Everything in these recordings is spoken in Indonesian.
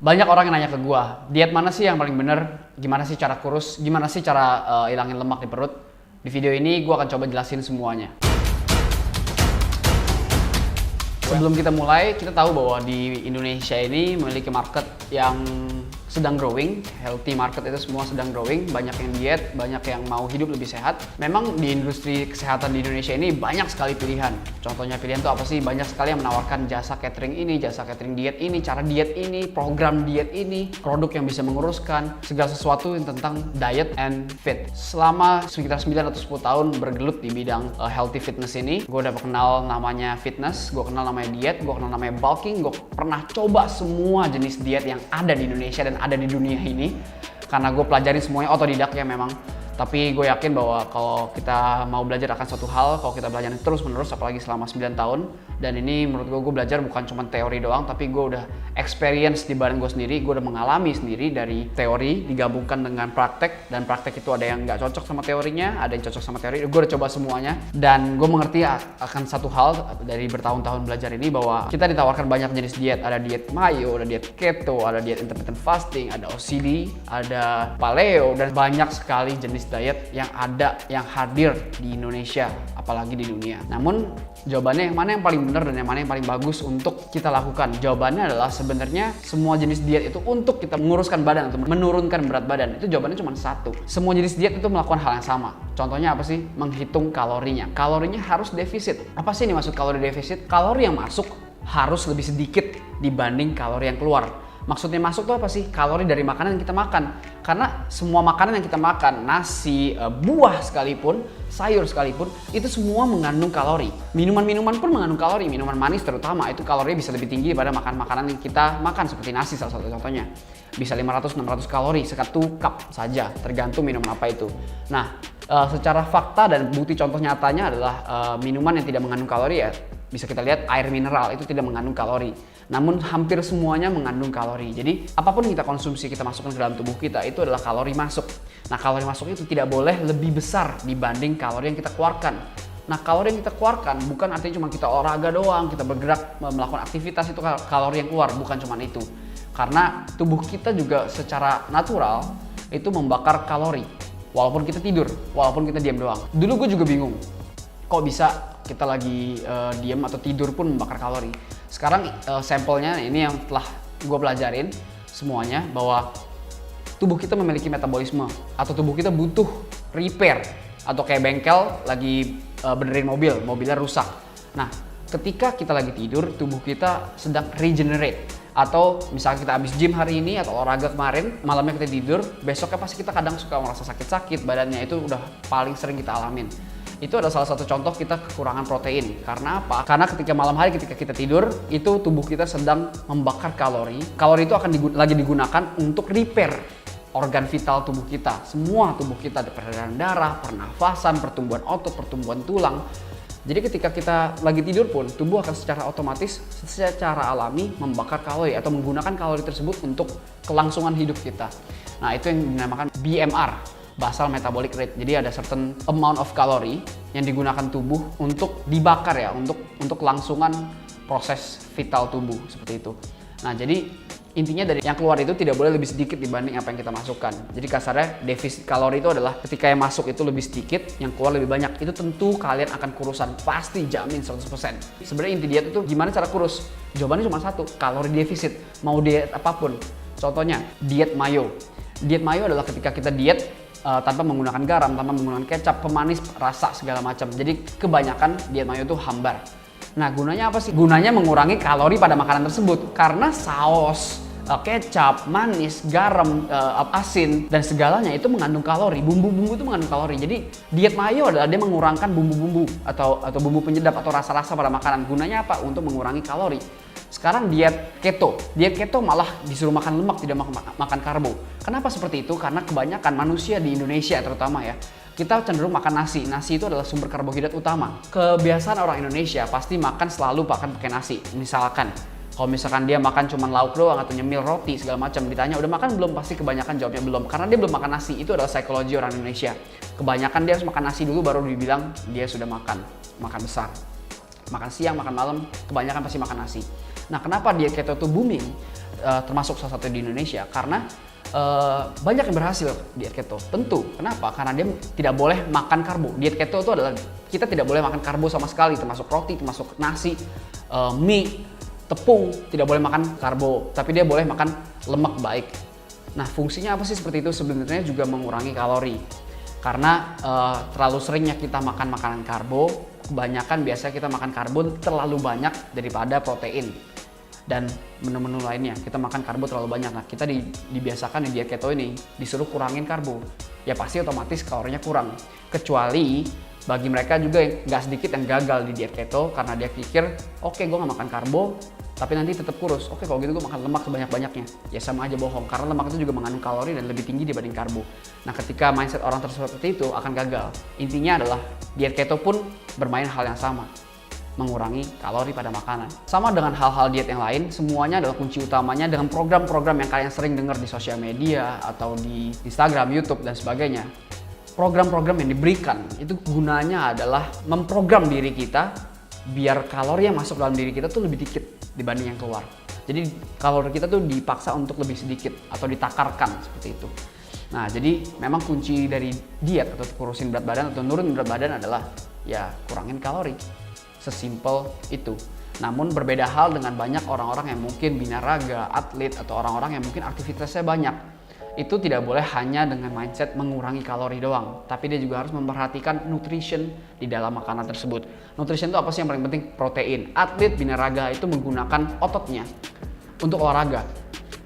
Banyak orang yang nanya ke gua, diet mana sih yang paling bener? Gimana sih cara kurus? Gimana sih cara hilangin lemak di perut? Di video ini gua akan coba jelasin semuanya. Sebelum kita mulai, kita tahu bahwa di Indonesia ini memiliki market yang sedang growing, healthy market itu semua sedang growing, banyak yang diet, banyak yang mau hidup lebih sehat. Memang di industri kesehatan di Indonesia ini banyak sekali pilihan. Contohnya pilihan itu apa sih? Banyak sekali yang menawarkan jasa catering ini, jasa catering diet ini, cara diet ini, program diet ini, produk yang bisa menguruskan segala sesuatu yang tentang diet and fit. Selama sekitar 9 atau 10 tahun bergelut di bidang healthy fitness ini, gue udah kenal namanya fitness, gue kenal namanya diet, gue kenal namanya bulking, gue pernah coba semua jenis diet yang ada di Indonesia dan ada di dunia ini karena gue pelajarin semuanya otodidak ya memang. Tapi gue yakin bahwa kalau kita mau belajar akan suatu hal, kalau kita belajar terus menerus apalagi selama 9 tahun, dan ini menurut gue belajar bukan cuma teori doang, tapi gue udah experience di badan gue sendiri, gue udah mengalami sendiri dari teori digabungkan dengan praktek, dan praktek itu ada yang nggak cocok sama teorinya, ada yang cocok sama teori. Gue udah coba semuanya dan gue mengerti akan satu hal dari bertahun-tahun belajar ini, bahwa kita ditawarkan banyak jenis diet. Ada diet mayo, ada diet keto, ada diet intermittent fasting, ada OCD, ada paleo, dan banyak sekali jenis diet yang ada, yang hadir di Indonesia apalagi di dunia. Namun jawabannya yang mana yang paling benar dan yang mana yang paling bagus untuk kita lakukan? Jawabannya adalah sebenarnya semua jenis diet itu untuk kita menguruskan badan atau menurunkan berat badan. Itu jawabannya cuma satu. Semua jenis diet itu melakukan hal yang sama. Contohnya apa sih? Menghitung kalorinya. Kalorinya harus defisit. Apa sih ini maksud kalori defisit? Kalori yang masuk harus lebih sedikit dibanding kalori yang keluar. Maksudnya masuk tuh apa sih? Kalori dari makanan yang kita makan. Karena semua makanan yang kita makan, nasi, buah sekalipun, sayur sekalipun, itu semua mengandung kalori. Minuman-minuman pun mengandung kalori. Minuman manis terutama, itu kalorinya bisa lebih tinggi daripada makanan yang kita makan. Seperti nasi salah satu contohnya. Bisa 500-600 kalori satu cup saja, tergantung minuman apa itu. Nah, secara fakta dan bukti contoh nyatanya adalah minuman yang tidak mengandung kalori ya, bisa kita lihat air mineral itu tidak mengandung kalori. Namun hampir semuanya mengandung kalori. Jadi apapun yang kita konsumsi, kita masukkan ke dalam tubuh kita, itu adalah kalori masuk. Nah, kalori masuk itu tidak boleh lebih besar dibanding kalori yang kita keluarkan. Nah, kalori yang kita keluarkan bukan artinya cuma kita olahraga doang, kita bergerak melakukan aktivitas, itu kalori yang keluar, bukan cuma itu. Karena tubuh kita juga secara natural itu membakar kalori walaupun kita tidur, walaupun kita diam doang. Dulu gue juga bingung, kok bisa kita lagi diam atau tidur pun membakar kalori. Sekarang sampelnya ini yang telah gue pelajarin semuanya, bahwa tubuh kita memiliki metabolisme atau tubuh kita butuh repair, atau kayak bengkel lagi benerin mobilnya rusak. Nah, ketika kita lagi tidur, tubuh kita sedang regenerate. Atau misalnya kita habis gym hari ini atau olahraga kemarin, malamnya kita tidur, besoknya pasti kita kadang suka merasa sakit-sakit badannya, itu udah paling sering kita alamin. Itu adalah salah satu contoh kita kekurangan protein. Karena apa? Karena ketika malam hari ketika kita tidur, itu tubuh kita sedang membakar kalori. Kalori itu akan lagi digunakan untuk repair organ vital tubuh kita. Semua tubuh kita, ada peredaran darah, pernafasan, pertumbuhan otot, pertumbuhan tulang. Jadi ketika kita lagi tidur pun, tubuh akan secara otomatis, secara alami membakar kalori atau menggunakan kalori tersebut untuk kelangsungan hidup kita. Nah, itu yang dinamakan BMR. Basal metabolic rate. Jadi ada certain amount of kalori yang digunakan tubuh untuk dibakar ya, untuk kelangsungan proses vital tubuh seperti itu. Nah, jadi intinya dari yang keluar itu tidak boleh lebih sedikit dibanding apa yang kita masukkan. Jadi kasarnya defisit kalori itu adalah ketika yang masuk itu lebih sedikit, yang keluar lebih banyak. Itu tentu kalian akan kurusan, pasti jamin 100%. Sebenarnya inti diet itu gimana cara kurus? Jawabannya cuma satu, kalori defisit. Mau diet apapun. Contohnya diet mayo. Diet mayo adalah ketika kita diet tanpa menggunakan garam, tanpa menggunakan kecap, pemanis, rasa segala macam. Jadi kebanyakan diet mayo itu hambar. Nah, gunanya apa sih? Gunanya mengurangi kalori pada makanan tersebut. Karena saus, kecap, manis, garam, asin, dan segalanya itu mengandung kalori. Bumbu-bumbu itu mengandung kalori. Jadi diet mayo adalah dia mengurangkan bumbu-bumbu atau bumbu penyedap atau rasa-rasa pada makanan. Gunanya apa? Untuk mengurangi kalori. Sekarang diet keto malah disuruh makan lemak, tidak makan karbo. Kenapa seperti itu? Karena kebanyakan manusia di Indonesia terutama ya, kita cenderung makan nasi. Nasi itu adalah sumber karbohidrat utama. Kebiasaan orang Indonesia pasti makan selalu pakai nasi. Misalkan, kalau misalkan dia makan cuma lauk doang atau nyemil roti segala macam, ditanya udah makan belum, pasti kebanyakan jawabnya belum. Karena dia belum makan nasi. Itu adalah psikologi orang Indonesia. Kebanyakan dia harus makan nasi dulu baru dibilang dia sudah makan besar. Makan siang, makan malam, kebanyakan pasti makan nasi. Nah, kenapa diet keto itu booming? termasuk salah satu di Indonesia karena banyak yang berhasil diet keto. Tentu, kenapa? Karena dia tidak boleh makan karbo. Diet keto itu adalah kita tidak boleh makan karbo sama sekali, termasuk roti, termasuk nasi, mie, tepung, tidak boleh makan karbo, tapi dia boleh makan lemak baik. Nah, fungsinya apa sih seperti itu? Sebenarnya juga mengurangi kalori. Karena terlalu seringnya kita makan makanan karbo, kebanyakan biasanya kita makan karbo terlalu banyak daripada protein. Dan menu-menu lainnya, kita makan karbo terlalu banyak. Nah, kita dibiasakan di diet keto ini disuruh kurangin karbo. Ya pasti otomatis kalorinya kurang. Kecuali bagi mereka juga yang nggak sedikit yang gagal di diet keto karena dia pikir, oke, gue nggak makan karbo, tapi nanti tetap kurus. Oke, kalau gitu gue makan lemak sebanyak-banyaknya. Ya sama aja bohong, karena lemak itu juga mengandung kalori dan lebih tinggi dibanding karbo. Nah, ketika mindset orang tersebut seperti itu akan gagal. Intinya adalah diet keto pun bermain hal yang sama, mengurangi kalori pada makanan. Sama dengan hal-hal diet yang lain, semuanya adalah kunci utamanya dengan program-program yang kalian sering dengar di sosial media atau di Instagram, YouTube, dan sebagainya. Program-program yang diberikan itu gunanya adalah memprogram diri kita biar kalori yang masuk dalam diri kita tuh lebih dikit dibanding yang keluar. Jadi kalori kita tuh dipaksa untuk lebih sedikit atau ditakarkan seperti itu. Nah, jadi memang kunci dari diet atau kurusin berat badan atau nurunin berat badan adalah ya kurangin kalori. Sesimpel itu. Namun berbeda hal dengan banyak orang-orang yang mungkin binaraga, atlet, atau orang-orang yang mungkin aktivitasnya banyak. Itu tidak boleh hanya dengan mindset mengurangi kalori doang, tapi dia juga harus memperhatikan nutrition di dalam makanan tersebut. Nutrition itu apa sih yang paling penting? Protein. Atlet binaraga itu menggunakan ototnya untuk olahraga.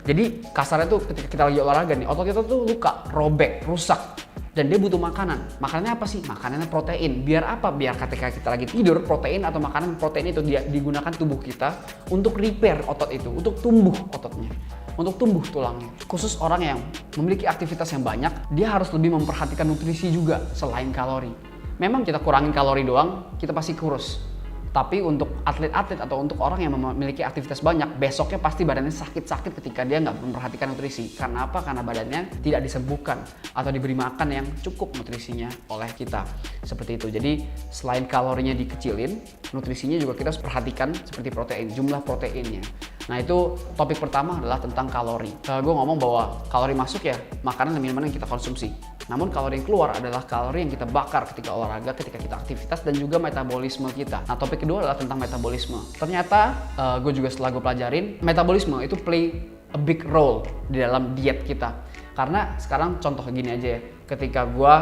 Jadi kasarnya tuh ketika kita lagi olahraga nih, otot kita tuh luka, robek, rusak. Dan dia butuh makanan. Makanannya apa sih? Makanannya protein. Biar apa? Biar ketika kita lagi tidur, protein atau makanan protein itu digunakan tubuh kita untuk repair otot itu, untuk tumbuh ototnya, untuk tumbuh tulangnya. Khusus orang yang memiliki aktivitas yang banyak, dia harus lebih memperhatikan nutrisi juga selain kalori. Memang kita kurangin kalori doang, kita pasti kurus. Tapi untuk atlet-atlet atau untuk orang yang memiliki aktivitas banyak, besoknya pasti badannya sakit-sakit ketika dia nggak memperhatikan nutrisi. Karena apa? Karena badannya tidak disembuhkan atau diberi makan yang cukup nutrisinya oleh kita. Seperti itu. Jadi selain kalorinya dikecilin, nutrisinya juga kita harus perhatikan seperti protein, jumlah proteinnya. Nah, itu topik pertama adalah tentang kalori. Gue ngomong bahwa kalori masuk ya makanan dan minuman yang kita konsumsi. Namun kalori yang keluar adalah kalori yang kita bakar ketika olahraga, ketika kita aktivitas, dan juga metabolisme kita. Nah, topik kedua adalah tentang metabolisme. Ternyata gue juga setelah gue pelajarin, metabolisme itu play a big role di dalam diet kita. Karena sekarang contoh gini aja ya, ketika gue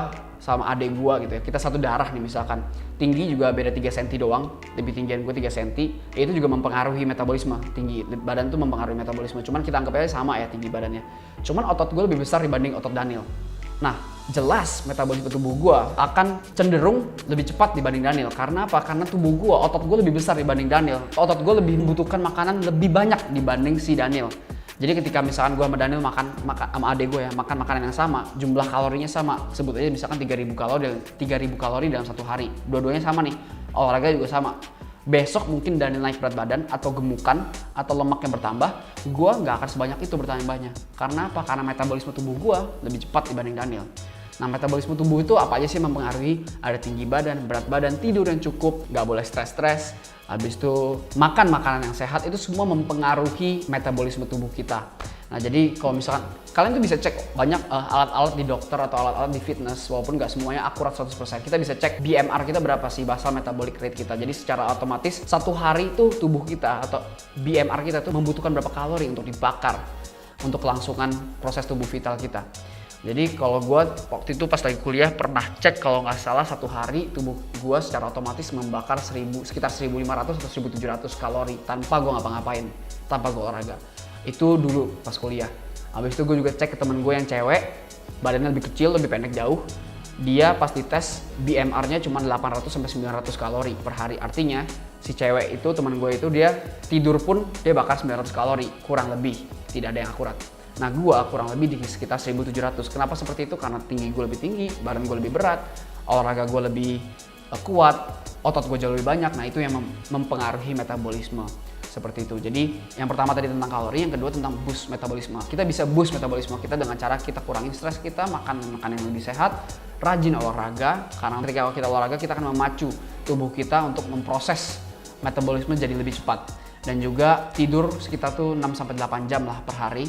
sama adik gue gitu ya, kita satu darah nih misalkan, tinggi juga beda 3 cm doang, lebih tinggian gue 3 cm, ya itu juga mempengaruhi metabolisme. Tinggi badan tuh mempengaruhi metabolisme, cuman kita anggap aja sama ya tinggi badannya. Cuman otot gue lebih besar dibanding otot Daniel. Nah, jelas metabolisme tubuh gue akan cenderung lebih cepat dibanding Daniel. Karena apa? Karena tubuh gue, otot gue lebih besar dibanding Daniel. Otot gue lebih membutuhkan makanan lebih banyak dibanding si Daniel. Jadi ketika misalkan gue sama Daniel makan sama adek gue ya, makan makanan yang sama, jumlah kalorinya sama, sebut aja misalkan 3000 kalori dalam satu hari. Dua-duanya sama nih, olahraga juga sama. Besok mungkin Daniel naik berat badan atau gemukan atau lemak yang bertambah, gue nggak akan sebanyak itu bertambahnya. Karena apa? Karena metabolisme tubuh gue lebih cepat dibanding Daniel. Nah, metabolisme tubuh itu apa aja sih yang mempengaruhi? Ada tinggi badan, berat badan, tidur yang cukup, nggak boleh stres-stres, habis itu makan makanan yang sehat, itu semua mempengaruhi metabolisme tubuh kita. Nah, jadi kalau misalkan kalian tuh bisa cek banyak alat-alat di dokter atau alat-alat di fitness, walaupun nggak semuanya akurat 100%. Kita bisa cek BMR kita berapa sih, basal metabolic rate kita. Jadi secara otomatis satu hari tuh tubuh kita atau BMR kita tuh membutuhkan berapa kalori untuk dibakar untuk kelangsungan proses tubuh vital kita. Jadi kalau gue waktu itu pas lagi kuliah pernah cek, kalau nggak salah satu hari tubuh gue secara otomatis membakar sekitar 1500 atau 1700 kalori tanpa gue ngapa-ngapain, tanpa gue olahraga. Itu dulu pas kuliah. Habis itu gue juga cek ke temen gue yang cewek, badannya lebih kecil, lebih pendek jauh. Dia pas dites BMR-nya cuma 800 sampai 900 kalori per hari. Artinya si cewek itu, teman gue itu, dia tidur pun dia bakar 900 kalori, kurang lebih, tidak ada yang akurat. Nah, gue kurang lebih di sekitar 1700. Kenapa seperti itu? Karena tinggi gue lebih tinggi, badan gue lebih berat, olahraga gue lebih kuat, otot gue jauh lebih banyak. Nah, itu yang mempengaruhi metabolisme. Seperti itu. Jadi yang pertama tadi tentang kalori, yang kedua tentang boost metabolisme. Kita bisa boost metabolisme kita dengan cara kita kurangin stres kita, makan makanan yang lebih sehat, rajin olahraga. Karena ketika kita olahraga kita akan memacu tubuh kita untuk memproses metabolisme jadi lebih cepat. dan juga tidur sekitar tuh 6-8 jam lah per hari,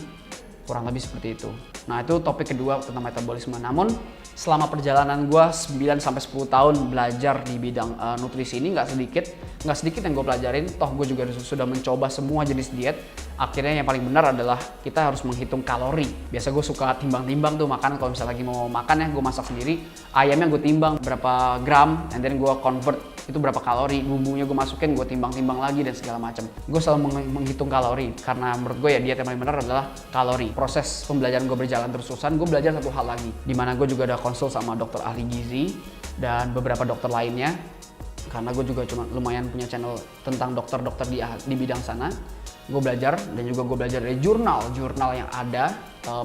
kurang lebih seperti itu. Nah itu topik kedua tentang metabolisme. Namun selama perjalanan gue 9-10 tahun belajar di bidang nutrisi ini nggak sedikit yang gue pelajarin. Toh gue juga sudah mencoba semua jenis diet. Akhirnya yang paling benar adalah kita harus menghitung kalori. Biasa gue suka timbang-timbang tuh makan, kalau misalnya lagi mau makan ya gue masak sendiri, ayamnya gue timbang berapa gram, and then gue convert itu berapa kalori, bumbunya gue masukin, gue timbang-timbang lagi dan segala macam. Gue selalu menghitung kalori karena menurut gue ya diet yang paling benar adalah kalori. Proses pembelajaran gue berjalan terus-terusan, gue belajar satu hal lagi, dimana gue juga ada konsul sama dokter ahli gizi dan beberapa dokter lainnya, karena gue juga cuma lumayan punya channel tentang dokter-dokter di bidang sana. Gue belajar dan juga gue belajar dari jurnal yang ada,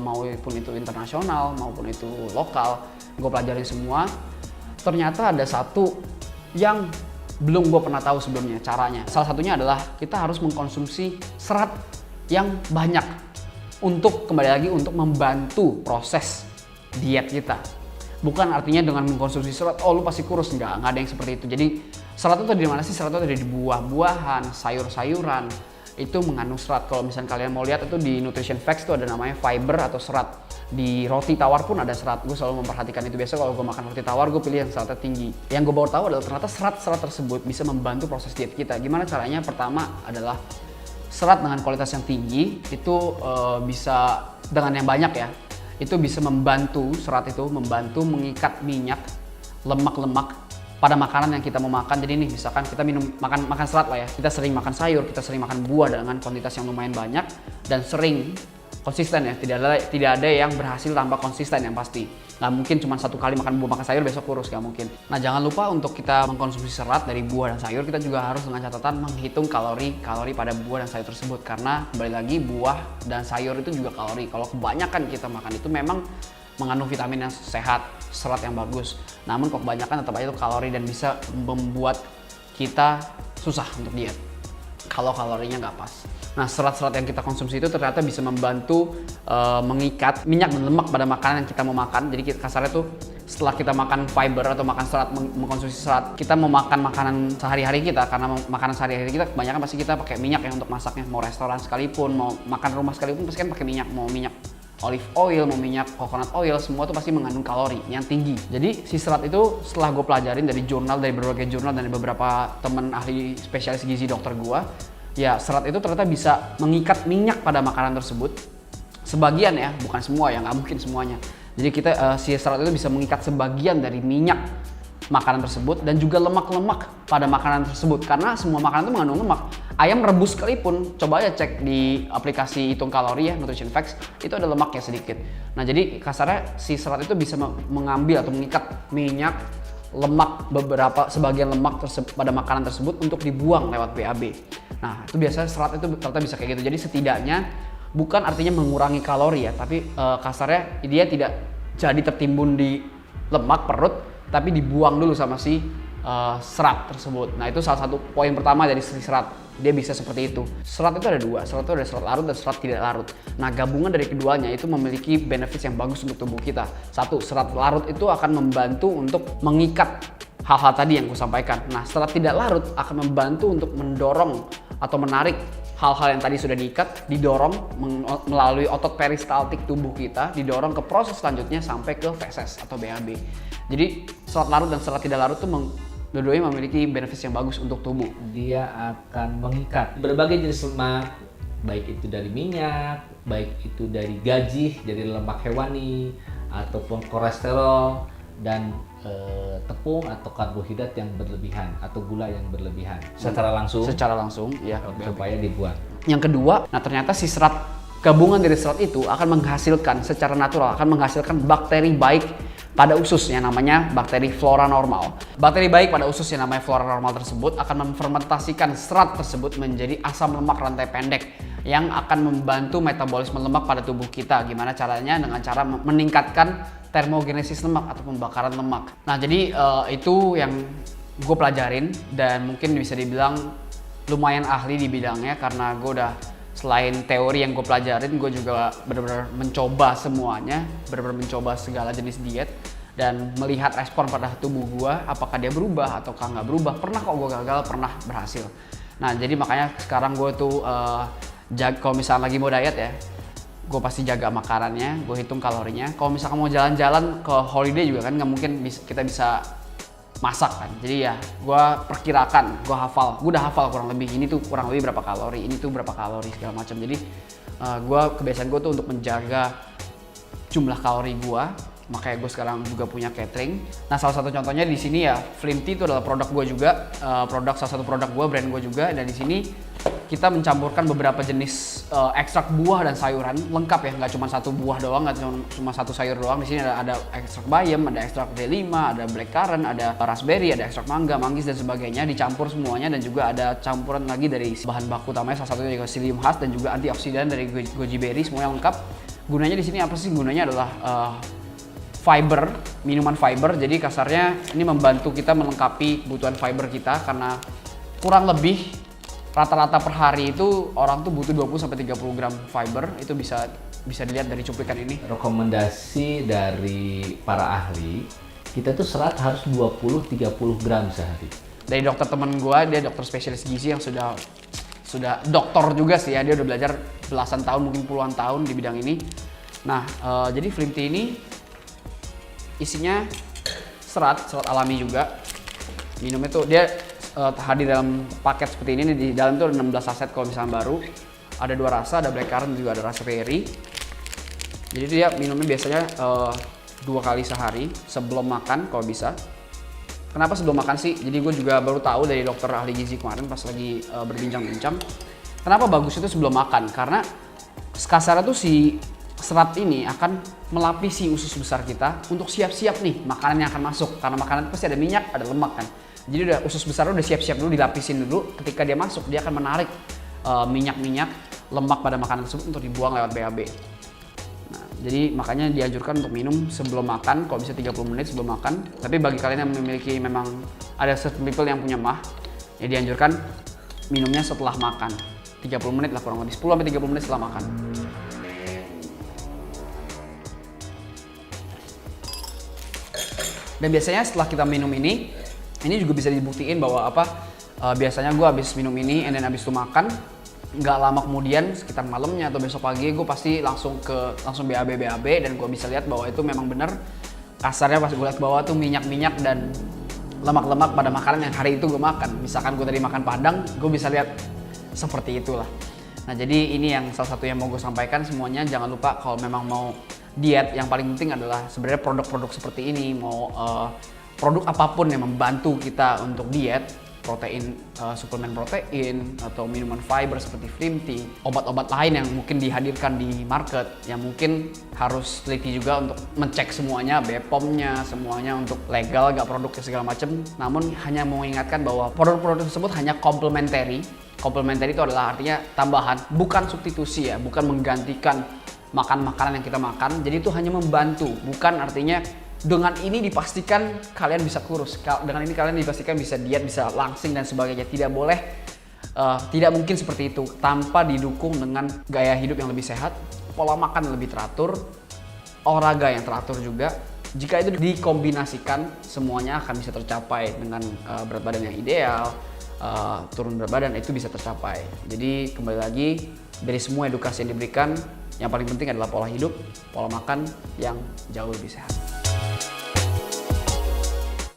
maupun itu internasional maupun itu lokal, gue pelajarin semua. Ternyata ada satu yang belum gue pernah tahu sebelumnya caranya. Salah satunya adalah kita harus mengkonsumsi serat yang banyak untuk kembali lagi untuk membantu proses diet kita. Bukan artinya dengan mengkonsumsi serat, oh lu pasti kurus, nggak ada yang seperti itu. Jadi serat itu dari mana sih? Serat itu dari buah-buahan, sayur-sayuran, itu mengandung serat. Kalau misalnya kalian mau lihat itu di Nutrition Facts itu ada namanya fiber atau serat. Di roti tawar pun ada serat. Gue selalu memperhatikan itu. Biasa kalau gue makan roti tawar, gue pilih yang seratnya tinggi. Yang gue baru tahu adalah ternyata serat-serat tersebut bisa membantu proses diet kita. Gimana caranya? Pertama adalah serat dengan kualitas yang tinggi itu bisa dengan yang banyak ya. Itu bisa membantu, serat itu membantu mengikat minyak, lemak-lemak pada makanan yang kita mau makan. Jadi nih misalkan kita makan serat lah ya, kita sering makan sayur, kita sering makan buah dengan kuantitas yang lumayan banyak dan sering konsisten ya, tidak ada yang berhasil tanpa konsisten yang pasti. Nggak mungkin cuma satu kali makan buah makan sayur besok kurus, nggak mungkin. Nah jangan lupa untuk kita mengkonsumsi serat dari buah dan sayur, kita juga harus dengan catatan menghitung kalori pada buah dan sayur tersebut, karena kembali lagi buah dan sayur itu juga kalori. Kalau kebanyakan kita makan itu memang mengandung vitamin yang sehat, serat yang bagus. Namun kalau kebanyakan tetap aja itu kalori dan bisa membuat kita susah untuk diet kalau kalorinya nggak pas. Nah serat-serat yang kita konsumsi itu ternyata bisa membantu mengikat minyak dan lemak pada makanan yang kita mau makan. Jadi kasarnya tuh setelah kita makan fiber atau makan serat, mengkonsumsi serat, kita mau makan makanan sehari-hari kita, karena makanan sehari-hari kita kebanyakan pasti kita pakai minyak ya untuk masaknya. Mau restoran sekalipun, mau makan rumah sekalipun pasti kan pakai minyak. Mau minyak olive oil, mau minyak coconut oil, semua tuh pasti mengandung kalori yang tinggi. Jadi si serat itu setelah gue pelajarin dari berbagai jurnal dan dari beberapa teman ahli spesialis gizi dokter gue, ya serat itu ternyata bisa mengikat minyak pada makanan tersebut. Sebagian ya, bukan semua ya, nggak mungkin semuanya. Jadi si serat itu bisa mengikat sebagian dari minyak makanan tersebut dan juga lemak-lemak pada makanan tersebut, karena semua makanan itu mengandung lemak. Ayam rebus sekalipun, coba aja cek di aplikasi hitung kalori ya, Nutrition Facts, itu ada lemaknya sedikit. Nah jadi kasarnya si serat itu bisa mengambil atau mengikat minyak, lemak, sebagian lemak pada makanan tersebut untuk dibuang lewat BAB. Nah itu biasanya serat itu ternyata bisa kayak gitu. Jadi setidaknya bukan artinya mengurangi kalori ya, tapi kasarnya dia tidak jadi tertimbun di lemak perut, tapi dibuang dulu sama si serat tersebut. Nah itu salah satu poin pertama dari si serat. Dia bisa seperti itu. Serat itu ada dua, serat itu ada serat larut dan serat tidak larut. Nah gabungan dari keduanya itu memiliki benefits yang bagus untuk tubuh kita. Satu, serat larut itu akan membantu untuk mengikat hal-hal tadi yang aku sampaikan. Nah serat tidak larut akan membantu untuk mendorong atau menarik hal-hal yang tadi sudah diikat, didorong melalui otot peristaltik tubuh kita, didorong ke proses selanjutnya sampai ke feses atau BAB. Jadi serat larut dan serat tidak larut itu dua-duanya memiliki benefits yang bagus untuk tubuh. Dia akan mengikat berbagai jenis lemak, baik itu dari minyak, baik itu dari gajih, dari lemak hewani, ataupun kolesterol, dan tepung atau karbohidrat yang berlebihan atau gula yang berlebihan secara langsung ya, supaya dibuang. Yang kedua, nah ternyata si serat, gabungan dari serat itu akan menghasilkan secara natural, akan menghasilkan bakteri baik pada usus yang namanya bakteri flora normal. Bakteri baik pada usus yang namanya flora normal tersebut akan memfermentasikan serat tersebut menjadi asam lemak rantai pendek yang akan membantu metabolisme lemak pada tubuh kita. Gimana caranya? Dengan cara meningkatkan termogenesis lemak atau pembakaran lemak. Nah jadi itu yang gue pelajarin dan mungkin bisa dibilang lumayan ahli di bidangnya, karena gue udah selain teori yang gue pelajarin, gue juga benar-benar mencoba semuanya, benar-benar mencoba segala jenis diet dan melihat respon pada tubuh gue, apakah dia berubah ataukah nggak berubah. Pernah kok gue gagal, pernah berhasil. Nah jadi makanya sekarang gue tuh kalau misalnya lagi mau diet ya, gue pasti jaga makanannya, gue hitung kalorinya. Kalau misalkan mau jalan-jalan ke holiday juga kan nggak mungkin kita bisa masak kan. Jadi ya gue perkirakan, gue udah hafal kurang lebih ini tuh kurang lebih berapa kalori, ini tuh berapa kalori segala macam. Jadi kebiasaan gue tuh untuk menjaga jumlah kalori gue. Makanya gue sekarang juga punya catering. Nah salah satu contohnya di sini ya, Flimty itu adalah produk gue juga, salah satu produk gue, brand gue juga. Dan di sini kita mencampurkan beberapa jenis ekstrak buah dan sayuran lengkap ya, nggak cuma satu buah doang, nggak cuma satu sayur doang. Di sini ada ekstrak bayam, ada ekstrak D5, ada blackcurrant, ada raspberry, ada ekstrak mangga, manggis dan sebagainya, dicampur semuanya. Dan juga ada campuran lagi dari bahan baku utamanya, salah satunya juga psyllium husk dan juga antioksidan dari goji berry, semuanya lengkap. Gunanya di sini apa sih? Gunanya adalah fiber, minuman fiber. Jadi kasarnya ini membantu kita melengkapi kebutuhan fiber kita, karena kurang lebih rata-rata per hari itu orang tuh butuh 20-30 gram fiber. Itu bisa dilihat dari cuplikan ini. Rekomendasi dari para ahli, kita tuh serat harus 20-30 gram sehari. Dari dokter temen gue, dia dokter spesialis gizi yang sudah doktor juga sih ya, dia udah belajar belasan tahun, mungkin puluhan tahun di bidang ini. Nah jadi Flimty ini isinya serat alami juga. Minumnya tuh dia hadir dalam paket seperti ini. Di dalam tuh ada 16 saset kalau misalnya baru. Ada 2 rasa, ada blackcurrant juga ada raspberry. Jadi dia minumnya biasanya 2 kali sehari sebelum makan kalau bisa. Kenapa sebelum makan sih? Jadi gue juga baru tahu dari dokter ahli gizi kemarin pas lagi berbincang-bincang. Kenapa bagus itu sebelum makan? Karena kasarnya tuh si serat ini akan melapisi usus besar kita untuk siap-siap nih makanan yang akan masuk. Karena makanan pasti ada minyak, ada lemak kan. Jadi udah usus besar udah siap-siap dulu, dilapisin dulu. Ketika dia masuk, dia akan menarik minyak-minyak, lemak pada makanan tersebut untuk dibuang lewat BAB. Nah, jadi makanya dianjurkan untuk minum sebelum makan, kalau bisa 30 menit sebelum makan. Tapi bagi kalian yang memiliki, memang ada certain people yang punya mah, ya dianjurkan minumnya setelah makan. 30 menit lah kurang lebih, 10-30 menit setelah makan. Dan biasanya setelah kita minum ini juga bisa dibuktiin bahwa biasanya gue habis minum ini, and then habis itu makan, nggak lama kemudian sekitar malamnya atau besok pagi gue pasti langsung BAB dan gue bisa lihat bahwa itu memang benar. Kasarnya pas gue lihat bahwa tuh minyak-minyak dan lemak-lemak pada makanan yang hari itu gue makan. Misalkan gue tadi makan padang, gue bisa lihat seperti itulah. Nah jadi ini yang salah satu yang mau gue sampaikan semuanya. Jangan lupa kalau memang mau diet, yang paling penting adalah sebenarnya produk-produk seperti ini. Mau produk apapun yang membantu kita untuk diet, protein, suplemen protein, atau minuman fiber seperti Flimty, obat-obat lain yang mungkin dihadirkan di market, yang mungkin harus teliti juga untuk mencek semuanya, BPOM-nya, semuanya untuk legal, gak produknya segala macam. Namun hanya mau mengingatkan bahwa produk-produk tersebut hanya complementary. Complementary itu adalah artinya tambahan, bukan substitusi ya, bukan menggantikan makanan yang kita makan. Jadi itu hanya membantu, bukan artinya dengan ini dipastikan kalian bisa kurus, dengan ini kalian dipastikan bisa diet, bisa langsing dan sebagainya. Tidak boleh, tidak mungkin seperti itu tanpa didukung dengan gaya hidup yang lebih sehat, pola makan yang lebih teratur, olahraga yang teratur juga. Jika itu dikombinasikan, semuanya akan bisa tercapai dengan berat badan yang ideal, turun berat badan itu bisa tercapai. Jadi kembali lagi, dari semua edukasi yang diberikan, yang paling penting adalah pola hidup, pola makan yang jauh lebih sehat.